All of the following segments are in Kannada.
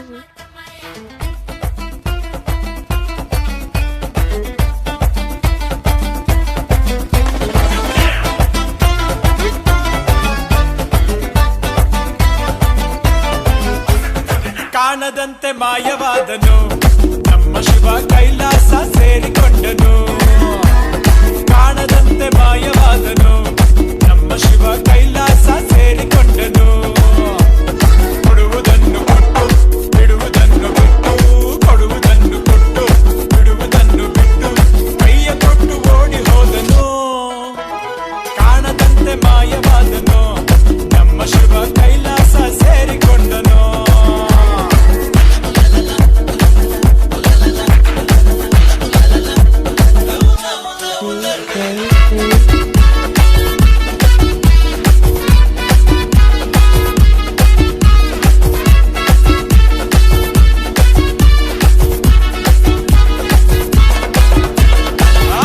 music. ಕಾಣದಂತೆ ಮಾಯವಾದನು ನಮ್ಮ ಶಿವ ಕೈಲಾಸ ಸೇರಿಕೊಂಡನು. ಕಾಣದಂತೆ ಮಾಯವಾದನು ನಮ್ಮ ಶಿವ ಕೈಲಾಸ ಸೇರಿಕೊಂಡನು. ಕೊಡುವುದನ್ನು ಕೊಟ್ಟು ಬಿಡುವುದನ್ನು ಬಿಟ್ಟು, ಕೊಡುವುದನ್ನು ಕೊಟ್ಟು ಬಿಡುವುದನ್ನು ಬಿಟ್ಟು, ಕೈಯ ಕೊಟ್ಟು ಓಡಿ ಹೋದನು. ಕಾಣದಂತೆ ಮಾಯವಾದನು ನಮ್ಮ ಶಿವ ಕೈಲಾಸ ಸೇರಿಕೊಂಡನು.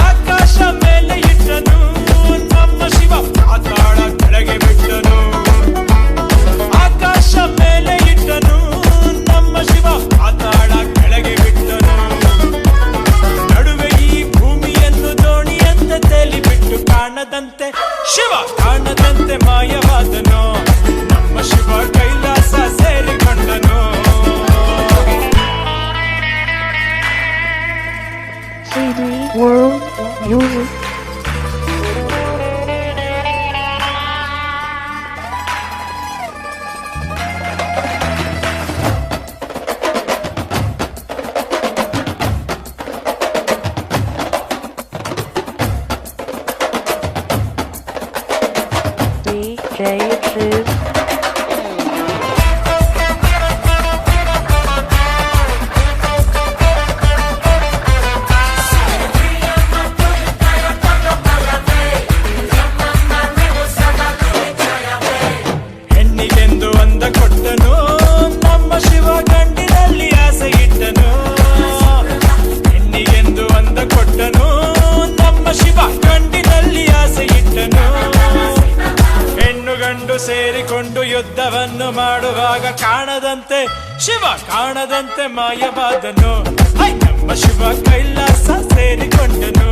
ಆಕಾಶ ಮೇಲೆ ಇಟ್ಟನು ನಮ್ಮ ಶಿವ ಪಾತಾಳ ಕೆಳಗೆ ಬಿಟ್ಟನು. ಆಕಾಶ ಮೇಲೆ ಇಟ್ಟನು ನಮ್ಮ ಶಿವ ಪಾತಾಳ ಕೆಳಗೆ ಬಿಟ್ಟನು. ನಡುವೆ ಈ ಭೂಮಿಯನ್ನು ದೋಣಿಯಂತೆ ತೇಲಿ ಬಿಟ್ಟು ಕಾಣದಂತೆ ಶಿವ ಕಾಣದಂತೆ ಮಾಯವಾದನು ನಮ್ಮ Shiva Kailasa ಸೇರಿಕೊಂಡನು. CD World Music. DJ Chiz. ಹೆಣ್ಣಿಗೆಂದು ಅಂದ ಕೊಟ್ಟನು ನಮ್ಮ ಶಿವ ಗಂಡಿನಲ್ಲಿ ಆಸೆ ಇಟ್ಟನು. ಹೆಣ್ಣಿಗೆಂದು ಅಂದ ಕೊಟ್ಟನು ನಮ್ಮ ಶಿವ ಗಂಡಿನಲ್ಲಿ ಆಸೆ ಇಟ್ಟನು. ಹೆಣ್ಣು ಗಂಡು ಸೇರಿಕೊಂಡು ಯುದ್ಧವನ್ನು ಮಾಡುವಾಗ ಕಾಣದಂತೆ ಶಿವ ಕಾಣದಂತೆ ಮಾಯವಾದನು. ಹೈ ನಮ್ಮ Shiva Kailasa ಸೇರಿಕೊಂಡನು.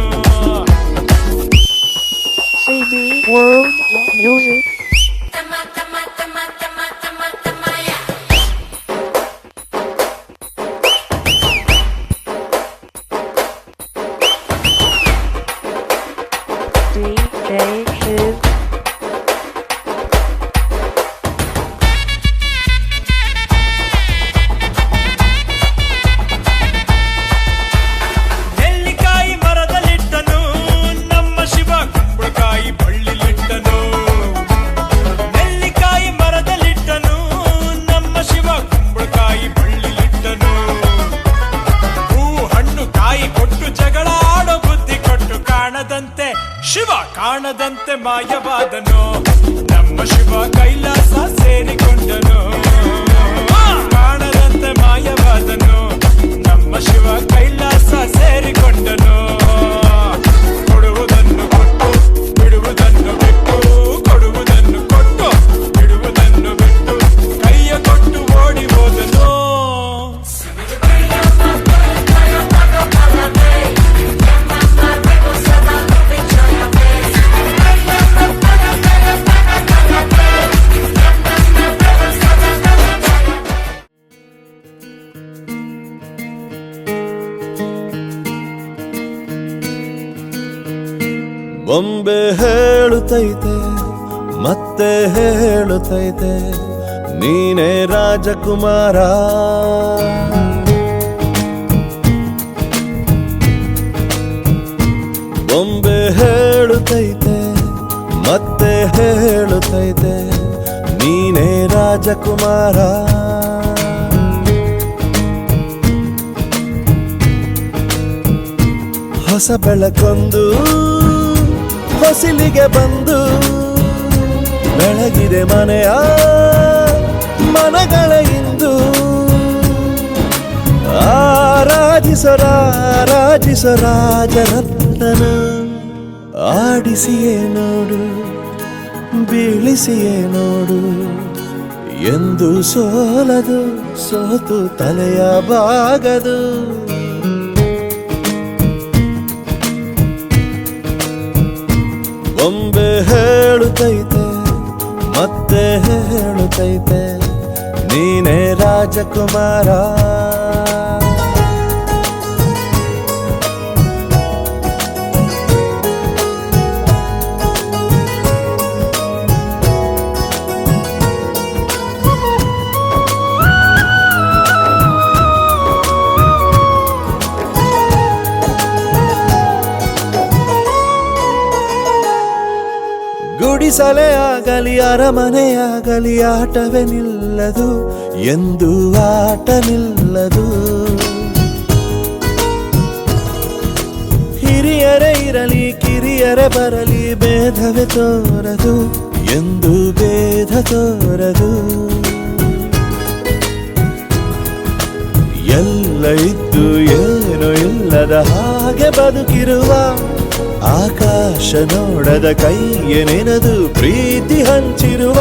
CD World Music. DJ Chiz. ನೆಲ್ಲಿಕಾಯಿ ಮರದಲ್ಲಿಟ್ಟನು ನಮ್ಮ ಶಿವ ಕುಂಬಳಕಾಯಿ ಬಳ್ಳಿಲಿಟ್ಟನು. ನೆಲ್ಲಿಕಾಯಿ ಮರದಲ್ಲಿಟ್ಟನು ನಮ್ಮ ಶಿವ ಕುಂಬಳಕಾಯಿ ಬಳ್ಳಿಲಿಟ್ಟನು. ಹೂ ಹಣ್ಣು ಕಾಯಿ ಕೊಟ್ಟು ಜಗಳ ಆಡೋ ಬುದ್ಧಿ ಕೊಟ್ಟು ಕಾಣದಂತೆ ಶಿವ ಕಾಣದಂತೆ ಮಾಯವಾದನು ನಮ್ಮ ಶಿವ ಕೈಲಾಸ ಸೇರಿಕೊಂಡನು. ಕಾಣದಂತೆ ಮಾಯವಾದನು ನಮ್ಮ ಶಿವ ಕೈಲಾಸ ಸೇರಿಕೊಂಡನು. ಕೊಡುವುದನ್ನು ಕೊಟ್ಟು ಬಿಡುವುದನ್ನು ಬಿಟ್ಟು, ಕೊಡುವುದನ್ನು ಕೊಟ್ಟು ಬಿಡುವುದನ್ನು ಬಿಟ್ಟು, ಕೈಯ ಕೊಟ್ಟು ಓಡಿ ಹೋದನು. ಬೊಂಬೆ ಹೇಳುತ್ತೈತೆ ಮತ್ತೆ ಹೇಳುತ್ತೈತೆ ನೀನೇ ರಾಜಕುಮಾರ. ಬೊಂಬೆ ಹೇಳುತ್ತೈತೆ ಮತ್ತೆ ಹೇಳುತ್ತೈತೆ ನೀನೇ ರಾಜಕುಮಾರ. ಹೊಸ ಬೆಳಕೊಂದು ಹೊಸಿಲಿಗೆ ಬಂದು ಬೆಳಗಿದೆ ಮನೆಯ ಮನಗಳ ಇಂದು. ಆರಾಜಿಸೋ ರಾಜರತ್ನನ ಆಡಿಸಿಯೇ ನೋಡು, ಬೀಳಿಸಿಯೇ ನೋಡು, ಎಂದು ಸೋಲದು ಸೋತು ತಲೆಯ ಬಾಗದು. ಒಮ್ಮೆ ಹೇಳುತ್ತೈತೆ ಮತ್ತೆ ಹೇಳುತ್ತೈತೆ ನೀನೇ ರಾಜಕುಮಾರ. ಗುಡಿಸಲೇ ಆಗಲಿ ಅರಮನೆಯಾಗಲಿ ಆಟವೇ ನಿಲ್ಲದು ಎಂದು ಆಟ ನಿಲ್ಲದು. ಹಿರಿಯರೇ ಇರಲಿ ಕಿರಿಯರೇ ಬರಲಿ ಭೇದವೇ ತೋರದು ಎಂದು ಭೇದ ತೋರದು. ಎಲ್ಲ ಇದ್ದು ಏನು ಇಲ್ಲದ ಹಾಗೆ ಬದುಕಿರುವ ಆಕಾಶ ನೋಡದ ಕೈಯೇ ನೆನೆದು ಪ್ರೀತಿ ಹಂಚಿರುವ.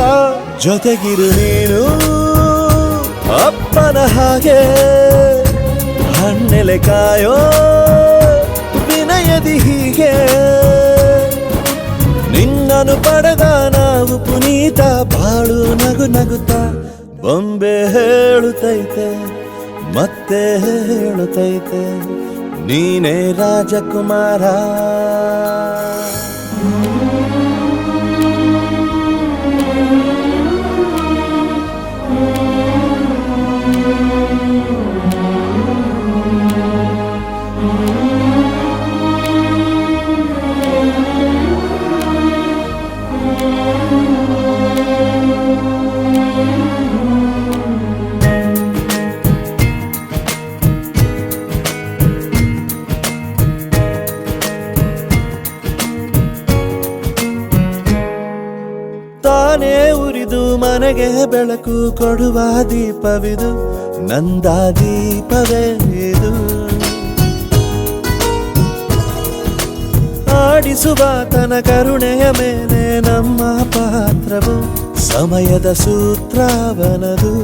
ಜೊತೆಗಿರು ನೀನು ಅಪ್ಪನ ಹಾಗೆ ಹಣ್ಣೆಲೆ ಕಾಯೋ ವಿನಯದಿ ಹೀಗೆ. ನಿನ್ನನು ಪಡೆದ ನಾವು ಪುನೀತ ಬಾಳು ನಗು ನಗುತ್ತಾ. ಬೊಂಬೆ ಹೇಳುತ್ತೈತೆ ಮತ್ತೆ ಹೇಳುತ್ತೈತೆ ನೀನೇ ರಾಜಕುಮಾರ. ತಾನೇ ಉರಿದು ಮನೆಗೆ ಬೆಳಕು ಕೊಡುವ ದೀಪವಿದು ನಂದ ದೀಪವೇ ಇದು. ಆಡಿಸುವ ತನ ಕರುಣೆಯ ಮೇಲೆ ನಮ್ಮ ಪಾತ್ರವು ಸಮಯದ ಸೂತ್ರವನದು.